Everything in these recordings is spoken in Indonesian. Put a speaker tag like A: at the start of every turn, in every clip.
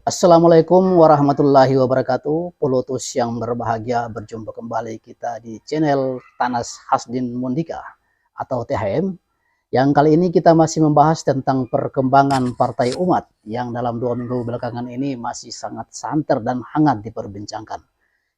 A: Assalamualaikum warahmatullahi wabarakatuh. Pelutus yang berbahagia, berjumpa kembali kita di channel Tanas Hasdin Mundika atau THM. Yang kali ini kita masih membahas tentang perkembangan Partai Umat yang dalam 2 minggu belakangan ini masih sangat santer dan hangat diperbincangkan.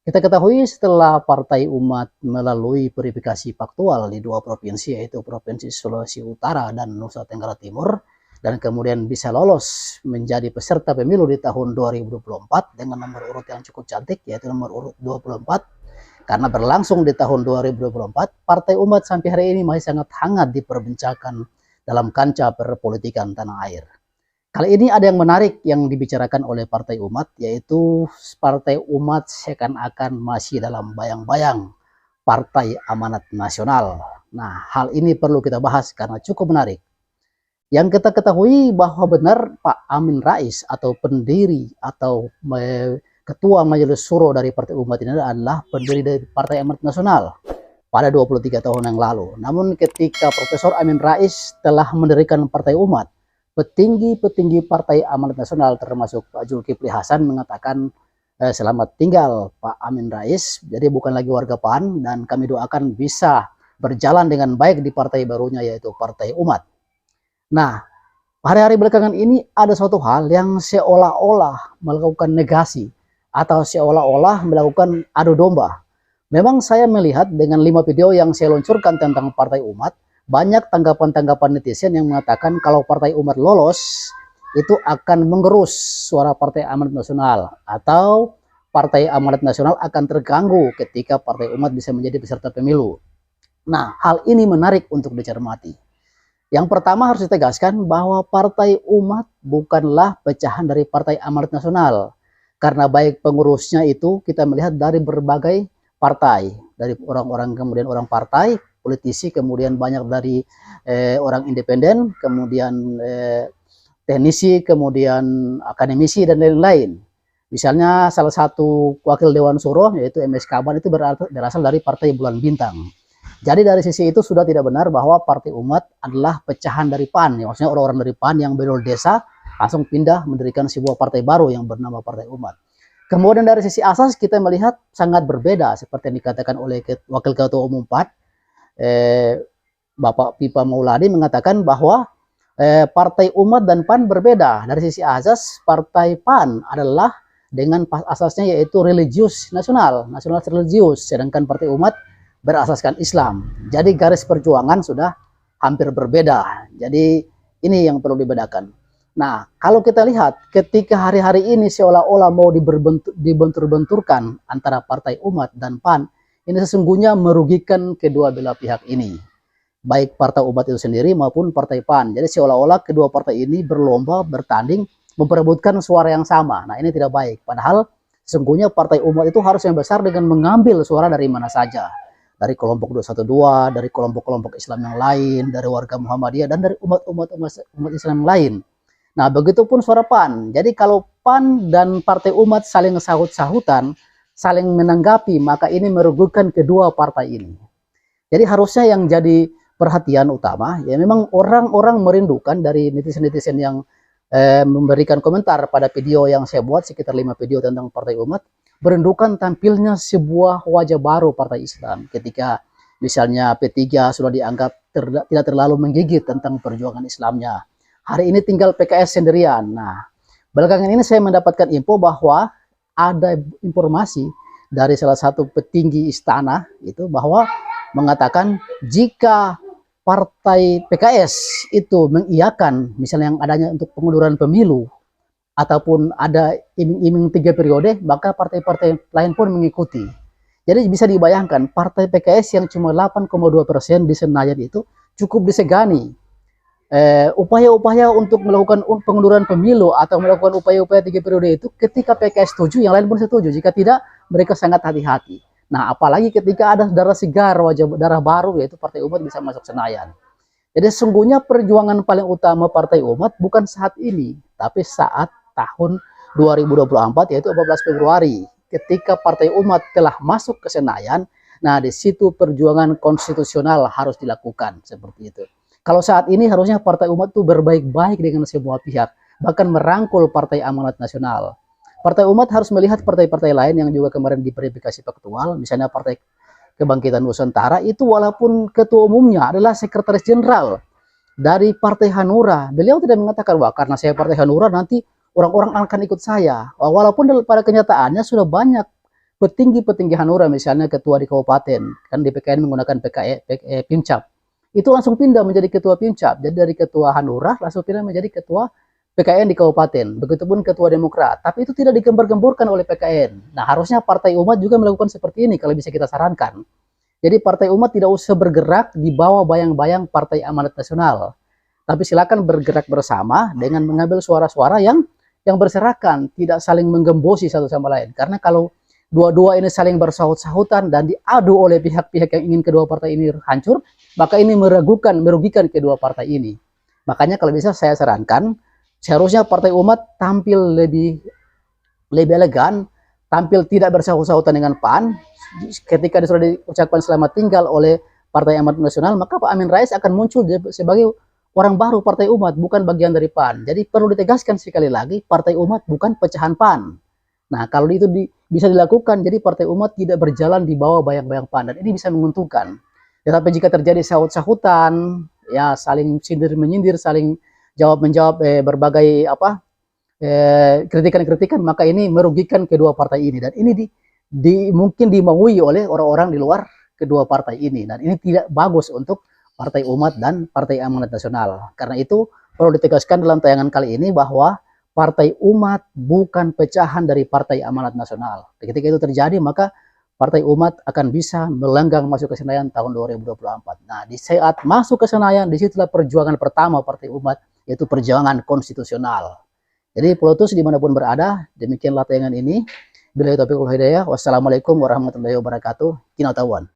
A: Kita ketahui setelah Partai Umat melalui verifikasi faktual di 2 provinsi, yaitu Provinsi Sulawesi Utara dan Nusa Tenggara Timur, dan kemudian bisa lolos menjadi peserta pemilu di tahun 2024 dengan nomor urut yang cukup cantik, yaitu nomor urut 24. Karena berlangsung di tahun 2024, Partai Umat sampai hari ini masih sangat hangat diperbincangkan dalam kancah perpolitikan tanah air. Kali ini ada yang menarik yang dibicarakan oleh Partai Umat, yaitu Partai Umat seakan-akan masih dalam bayang-bayang Partai Amanat Nasional. Nah, hal ini perlu kita bahas karena cukup menarik. Yang kita ketahui bahwa benar Pak Amin Rais atau pendiri atau ketua Majelis Syuro dari Partai Umat ini adalah pendiri dari Partai Amanat Nasional pada 23 tahun yang lalu. Namun ketika Profesor Amin Rais telah mendirikan Partai Umat, petinggi-petinggi Partai Amanat Nasional termasuk Pak Zulkifli Hasan mengatakan selamat tinggal Pak Amin Rais, jadi bukan lagi warga PAN dan kami doakan bisa berjalan dengan baik di partai barunya yaitu Partai Umat. Nah, hari-hari belakangan ini ada suatu hal yang seolah-olah melakukan negasi atau seolah-olah melakukan adu domba. Memang saya melihat dengan 5 video yang saya luncurkan tentang Partai Umat, banyak tanggapan-tanggapan netizen yang mengatakan kalau Partai Umat lolos itu akan menggerus suara Partai Amanat Nasional atau Partai Amanat Nasional akan terganggu ketika Partai Umat bisa menjadi peserta pemilu. Nah, hal ini menarik untuk dicermati. Yang pertama harus ditegaskan bahwa Partai Umat bukanlah pecahan dari Partai Amanat Nasional. Karena baik pengurusnya itu kita melihat dari berbagai partai. Dari orang-orang kemudian orang partai, politisi, kemudian banyak dari orang independen, kemudian teknisi, kemudian akademisi, dan lain-lain. Misalnya salah satu wakil Dewan Syuro yaitu MS Kaban itu berasal dari Partai Bulan Bintang. Jadi dari sisi itu sudah tidak benar bahwa Partai Umat adalah pecahan dari PAN. Ya, maksudnya orang-orang dari PAN yang berol desa langsung pindah mendirikan sebuah partai baru yang bernama Partai Umat. Kemudian dari sisi asas kita melihat sangat berbeda seperti yang dikatakan oleh Wakil Ketua Umum PAN, Bapak Pipa Mauladi mengatakan bahwa Partai Umat dan PAN berbeda. Dari sisi asas, Partai PAN adalah dengan asasnya yaitu religius nasional religius, sedangkan Partai Umat berasaskan Islam. Jadi garis perjuangan sudah hampir berbeda. Jadi ini yang perlu dibedakan. Nah, kalau kita lihat ketika hari-hari ini seolah-olah mau dibentur-benturkan antara Partai Umat dan PAN, ini sesungguhnya merugikan kedua belah pihak ini. Baik Partai Umat itu sendiri maupun Partai PAN. Jadi seolah-olah kedua partai ini berlomba, bertanding, memperebutkan suara yang sama. Nah, ini tidak baik. Padahal sesungguhnya Partai Umat itu harus yang besar dengan mengambil suara dari mana saja. Dari kelompok 212, dari kelompok-kelompok Islam yang lain, dari warga Muhammadiyah, dan dari umat Islam yang lain. Nah, begitupun suara PAN. Jadi kalau PAN dan Partai Umat saling sahut-sahutan, saling menanggapi, maka ini merugikan kedua partai ini. Jadi harusnya yang jadi perhatian utama, ya memang orang-orang merindukan dari netizen-netizen yang memberikan komentar pada video yang saya buat, sekitar 5 video tentang Partai Umat, merindukan tampilnya sebuah wajah baru Partai Islam ketika misalnya P3 sudah dianggap tidak terlalu menggigit tentang perjuangan Islamnya. Hari ini tinggal PKS sendirian. Nah, belakangan ini saya mendapatkan info bahwa ada informasi dari salah satu petinggi istana itu bahwa mengatakan jika Partai PKS itu mengiyakan misalnya yang adanya untuk pengunduran pemilu ataupun ada iming-iming 3 periode, maka partai-partai lain pun mengikuti. Jadi bisa dibayangkan partai PKS yang cuma 8,2% di Senayan itu cukup disegani. Upaya-upaya untuk melakukan pengunduran pemilu atau melakukan upaya-upaya 3 periode itu ketika PKS setuju, yang lain pun setuju. Jika tidak, mereka sangat hati-hati. Nah, apalagi ketika ada darah segar, wajah darah baru, yaitu Partai Umat bisa masuk Senayan. Jadi sesungguhnya perjuangan paling utama Partai Umat bukan saat ini, tapi saat tahun 2024 yaitu 14 Februari ketika Partai Umat telah masuk ke Senayan. Nah, di situ perjuangan konstitusional harus dilakukan seperti itu. Kalau saat ini harusnya Partai Umat itu berbaik-baik dengan semua pihak, bahkan merangkul Partai Amanat Nasional. Partai Umat harus melihat partai-partai lain yang juga kemarin diverifikasi faktual, misalnya Partai Kebangkitan Nusantara itu walaupun ketua umumnya adalah sekretaris jenderal dari Partai Hanura, beliau tidak mengatakan, wah karena saya Partai Hanura nanti orang-orang akan ikut saya. Walaupun pada kenyataannya sudah banyak petinggi-petinggi Hanura, misalnya ketua di kabupaten, kan di PKN menggunakan Pimcap, itu langsung pindah menjadi ketua Pimcap. Jadi dari ketua Hanura langsung pindah menjadi ketua PKN di kabupaten. Begitupun ketua Demokrat. Tapi itu tidak digembar-gemburkan oleh PKN. Nah, harusnya Partai Umat juga melakukan seperti ini kalau bisa kita sarankan. Jadi Partai Umat tidak usah bergerak di bawah bayang-bayang Partai Amanat Nasional. Tapi silakan bergerak bersama dengan mengambil suara-suara yang berserakan, tidak saling menggembosi satu sama lain. Karena kalau dua-dua ini saling bersahut-sahutan dan diadu oleh pihak-pihak yang ingin kedua partai ini hancur, maka ini merugikan kedua partai ini. Makanya kalau bisa saya sarankan, seharusnya Partai Umat tampil lebih elegan, tampil tidak bersahut-sahutan dengan PAN. Ketika sudah diucapkan selamat tinggal oleh Partai Amanat Nasional, maka Pak Amin Rais akan muncul sebagai orang baru Partai Umat, bukan bagian dari PAN. Jadi perlu ditegaskan sekali lagi, Partai Umat bukan pecahan PAN. Nah, kalau itu bisa dilakukan, jadi Partai Umat tidak berjalan di bawah bayang-bayang PAN, dan ini bisa menguntungkan. Tetapi jika terjadi sahut-sahutan, ya saling sindir-menyindir, saling jawab-menjawab berbagai kritikan-kritikan, maka ini merugikan kedua partai ini, dan ini mungkin dimaui oleh orang-orang di luar kedua partai ini, dan ini tidak bagus untuk Partai Umat dan Partai Amanat Nasional. Karena itu perlu ditegaskan dalam tayangan kali ini bahwa Partai Umat bukan pecahan dari Partai Amanat Nasional. Ketika itu terjadi, maka Partai Umat akan bisa melenggang masuk ke Senayan tahun 2024. Nah, di saat masuk ke Senayan, disitulah perjuangan pertama Partai Umat, yaitu perjuangan konstitusional. Jadi pelotus dimanapun berada, demikianlah tayangan ini. Billahi taufiq wal hidayah. Wassalamualaikum warahmatullahi wabarakatuh. Kinautawan.